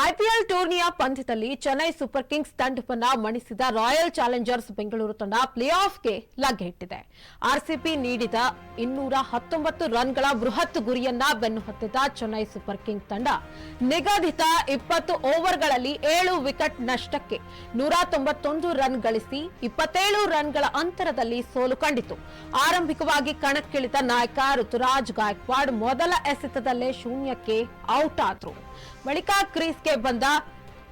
IPL ಟೂರ್ನಿಯ ಪಂದ್ಯದಲ್ಲಿ Chennai super Kings ತಂಡವನ್ನು ಮಣಿಸಿದ ರಾಯಲ್ ಚಾಲೆಂಜರ್ಸ್ ಬೆಂಗಳೂರು ತಂಡ ಪ್ಲೇ ಆಫ್ಗೆ ಲಗ್ಗೆ ಇಟ್ಟಿದೆ. ಆರ್ಸಿಬಿ ನೀಡಿದ 219 ರನ್ಗಳ ಬೃಹತ್ ಗುರಿಯನ್ನ ಬೆನ್ನಹತ್ತಿದ ಚೆನ್ನೈ ಸೂಪರ್ ಕಿಂಗ್ಸ್ ತಂಡ ನಿಗದಿತ 20 ಓವರ್ಗಳಲ್ಲಿ 7 ವಿಕೆಟ್ ನಷ್ಟಕ್ಕೆ 191 ರನ್ ಗಳಿಸಿ 27 ರನ್ಗಳ ಅಂತರದಲ್ಲಿ ಸೋಲು ಕಂಡಿತು. ಆರಂಭಿಕವಾಗಿ ಕಣಕ್ಕಿಳಿದ ನಾಯಕ ಋತುರಾಜ್ ಗಾಯಕ್ವಾಡ್ ಮೊದಲ ಎಸೆತದಲ್ಲೇ ಶೂನ್ಯಕ್ಕೆ ಔಟ್ ಆದರು. ಬಳಿಕ ಕ್ರೀಸ್ಗೆ ಬಂದ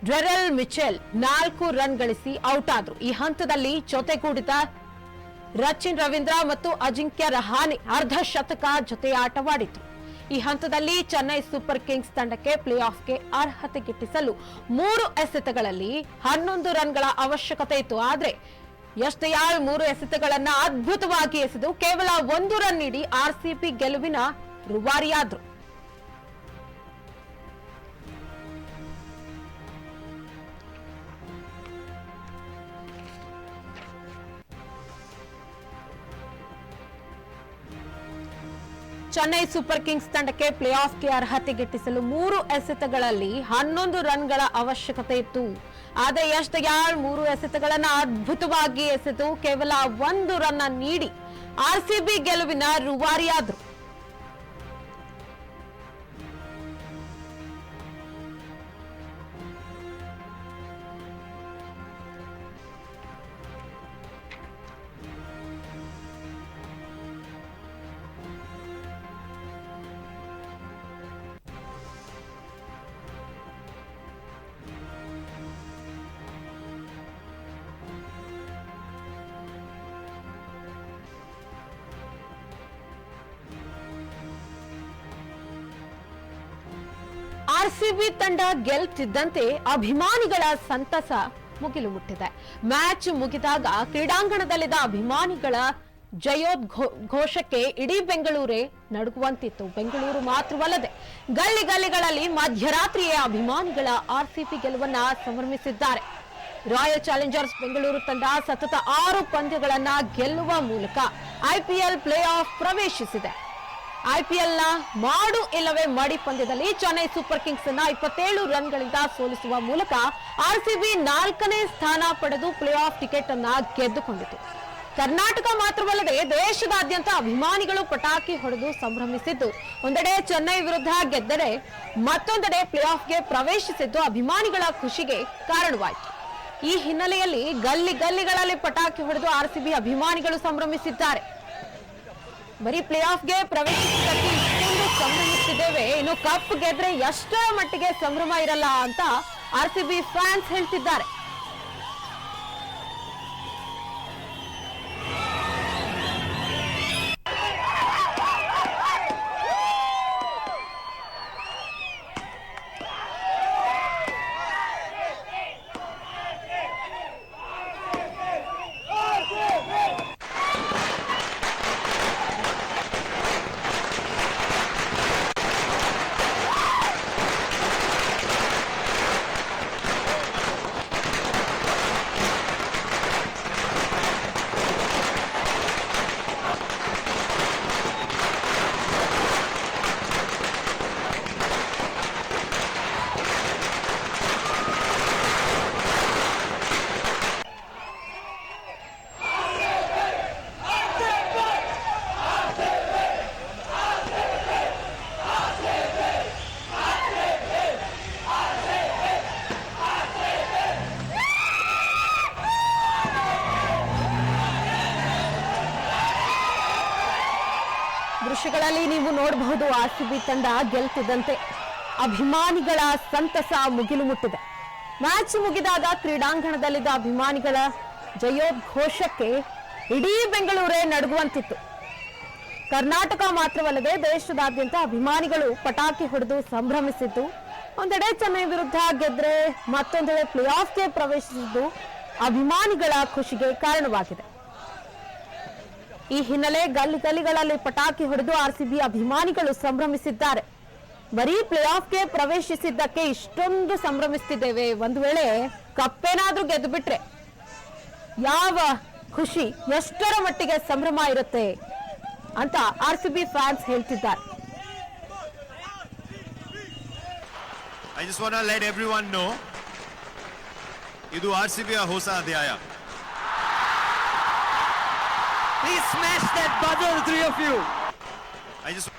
ಡ್ರೆರೆಲ್ ಮಿಚೆಲ್ 4 ರನ್ ಗಳಿಸಿ ಔಟ್ ಆದರು. ಈ ಹಂತದಲ್ಲಿ ಜೊತೆಗೂಡಿದ ರಚಿನ್ ರವೀಂದ್ರ ಮತ್ತು ಅಜಿಂಕ್ಯ ರಹಾನೆ ಅರ್ಧ ಶತಕ ಜೊತೆ ಆಟವಾಡಿತು. ಈ ಹಂತದಲ್ಲಿ ಚೆನ್ನೈ ಸೂಪರ್ ಕಿಂಗ್ಸ್ ತಂಡಕ್ಕೆ ಪ್ಲೇ ಆಫ್ಗೆ ಅರ್ಹತೆ ಗಿಟ್ಟಿಸಲು 3 ಎಸೆತಗಳಲ್ಲಿ 11 ರನ್ಗಳ ಅವಶ್ಯಕತೆ ಇತ್ತು. ಆದರೆ ಯಶ್ದಯಾಳ್ 3 ಎಸೆತಗಳನ್ನು ಅದ್ಭುತವಾಗಿ ಎಸೆದು ಕೇವಲ 1 ರನ್ ನೀಡಿ ಆರ್ಸಿಬಿ ಗೆಲುವಿನ ರೂವಾರಿಯಾದರು. ಚೆನ್ನೈ ಸೂಪರ್ ಕಿಂಗ್ಸ್ ತಂಡಕ್ಕೆ ಪ್ಲೇ ಆಫ್ಗೆ ಅರ್ಹತೆ ಗಿಟ್ಟಿಸಲು 3 ಎಸೆತಗಳಲ್ಲಿ 11 ರನ್ಗಳ ಅವಶ್ಯಕತೆ ಇತ್ತು. ಆದರೆ ಯಶ್ದಯಾಳ್ 3 ಎಸೆತಗಳನ್ನು ಅದ್ಭುತವಾಗಿ ಎಸೆದು ಕೇವಲ 1 ರನ್ ನೀಡಿ ಆರ್ಸಿಬಿ ಗೆಲುವಿನ ರೂವಾರಿಯಾದರು. ಆರ್ಸಿಬಿ ತಂಡ ಗೆಲ್ತಿದ್ದಂತೆ ಅಭಿಮಾನಿಗಳ ಸಂತಸ ಮುಗಿಲು ಮುಟ್ಟಿದೆ. ಮ್ಯಾಚ್ ಮುಗಿದಾಗ ಕ್ರೀಡಾಂಗಣದಲ್ಲಿದ್ದ ಅಭಿಮಾನಿಗಳ ಜಯೋದ್ಘೋಷಕ್ಕೆ ಇಡೀ ಬೆಂಗಳೂರೇ ನಡುಗುವಂತಿತ್ತು. ಬೆಂಗಳೂರು ಮಾತ್ರವಲ್ಲದೆ ಗಲ್ಲಿ ಗಲ್ಲಿಗಳಲ್ಲಿ ಮಧ್ಯರಾತ್ರಿಯೇ ಅಭಿಮಾನಿಗಳ ಆರ್ಸಿಬಿ ಗೆಲುವನ್ನ ಸಂಭ್ರಮಿಸಿದ್ದಾರೆ. ರಾಯಲ್ ಚಾಲೆಂಜರ್ಸ್ ಬೆಂಗಳೂರು ತಂಡ ಸತತ 6 ಪಂದ್ಯಗಳನ್ನ ಗೆಲ್ಲುವ ಮೂಲಕ ಐಪಿಎಲ್ ಪ್ಲೇ ಆಫ್ ಪ್ರವೇಶಿಸಿದೆ. ಐಪಿಎಲ್ನ ಮಾಡು ಇಲ್ಲವೇ ಮಡಿ ಪಂದ್ಯದಲ್ಲಿ ಚೆನ್ನೈ ಸೂಪರ್ ಕಿಂಗ್ಸ್ ಅನ್ನ 27 ರನ್ಗಳಿಂದ ಸೋಲಿಸುವ ಮೂಲಕ ಆರ್ಸಿಬಿ 4ನೇ ಸ್ಥಾನ ಪಡೆದು ಪ್ಲೇ ಆಫ್ ಟಿಕೆಟ್ ಅನ್ನ ಗೆದ್ದುಕೊಂಡಿತು. ಕರ್ನಾಟಕ ಮಾತ್ರವಲ್ಲದೆ ದೇಶದಾದ್ಯಂತ ಅಭಿಮಾನಿಗಳು ಪಟಾಕಿ ಹೊಡೆದು ಸಂಭ್ರಮಿಸಿದ್ದು, ಒಂದೆಡೆ ಚೆನ್ನೈ ವಿರುದ್ಧ ಗೆದ್ದರೆ ಮತ್ತೊಂದೆಡೆ ಪ್ಲೇ ಆಫ್ಗೆ ಪ್ರವೇಶಿಸಿದ್ದು ಅಭಿಮಾನಿಗಳ ಖುಷಿಗೆ ಕಾರಣವಾಯಿತು. ಈ ಹಿನ್ನೆಲೆಯಲ್ಲಿ ಗಲ್ಲಿ ಗಲ್ಲಿಗಳಲ್ಲಿ ಪಟಾಕಿ ಹೊಡೆದು ಆರ್ಸಿಬಿ ಅಭಿಮಾನಿಗಳು ಸಂಭ್ರಮಿಸಿದ್ದಾರೆ. ಬರೀ ಪ್ಲೇ ಆಫ್ಗೆ ಪ್ರವೇಶಿಸಿದ್ದಕ್ಕೆ ಇಷ್ಟೊಂದು ಸಂಭ್ರಮಿಸುತ್ತಿದ್ದೇವೆ, ಇನ್ನು ಕಪ್ ಗೆದ್ರೆ ಎಷ್ಟರ ಮಟ್ಟಿಗೆ ಸಂಭ್ರಮ ಇರಲ್ಲ ಅಂತ ಆರ್ಸಿಬಿ ಫ್ಯಾನ್ಸ್ ಹೇಳ್ತಿದ್ದಾರೆ. ದೃಶ್ಯಗಳಲ್ಲಿ ನೀವು ನೋಡಬಹುದು, ಆರ್ಸಿಬಿ ತಂಡ ಗೆಲ್ತಿದ್ದಂತೆ ಅಭಿಮಾನಿಗಳ ಸಂತಸ ಮುಗಿಲು ಮುಟ್ಟಿದೆ. ಮ್ಯಾಚ್ ಮುಗಿದಾಗ ಕ್ರೀಡಾಂಗಣದಲ್ಲಿದ್ದ ಅಭಿಮಾನಿಗಳ ಜಯೋದ್ಘೋಷಕ್ಕೆ ಇಡೀ ಬೆಂಗಳೂರೇ ನಡುಗುವಂತಿತ್ತು. ಕರ್ನಾಟಕ ಮಾತ್ರವಲ್ಲದೆ ದೇಶದಾದ್ಯಂತ ಅಭಿಮಾನಿಗಳು ಪಟಾಕಿ ಹೊಡೆದು ಸಂಭ್ರಮಿಸಿದ್ದು, ಒಂದೆಡೆ ಚೆನ್ನೈ ವಿರುದ್ಧ ಗೆದ್ರೆ ಮತ್ತೊಂದೆಡೆ ಪ್ಲೇ ಆಫ್ಗೆ ಪ್ರವೇಶಿಸಿದ್ದು ಅಭಿಮಾನಿಗಳ ಖುಷಿಗೆ ಕಾರಣವಾಗಿದೆ. ಈ ಹಿನ್ನೆಲೆ ಗಲ್ಲಿ ಗಲ್ಲಿಗಳಲ್ಲಿ ಪಟಾಕಿ ಹೊಡೆದು ಆರ್ಸಿಬಿ ಅಭಿಮಾನಿಗಳು ಸಂಭ್ರಮಿಸಿದ್ದಾರೆ. ಬರೀ ಪ್ಲೇ ಆಫ್ಗೆ ಪ್ರವೇಶಿಸಿದ್ದಕ್ಕೆ ಇಷ್ಟೊಂದು ಸಂಭ್ರಮಿಸುತ್ತಿದ್ದೇವೆ, ಒಂದು ವೇಳೆ ಕಪ್ಪೇನಾದ್ರೂ ಗೆದ್ದು ಬಿಟ್ರೆ ಯಾವ ಖುಷಿ, ಎಷ್ಟರ ಮಟ್ಟಿಗೆ ಸಂಭ್ರಮ ಇರುತ್ತೆ ಅಂತ ಆರ್ಸಿಬಿ ಫ್ಯಾನ್ಸ್ ಹೇಳ್ತಿದ್ದಾರೆ. I just want to let everyone know, ಇದು RCB ಹೊಸ ಅಧ್ಯಾಯ. Please smash that buzzer, three of you. I just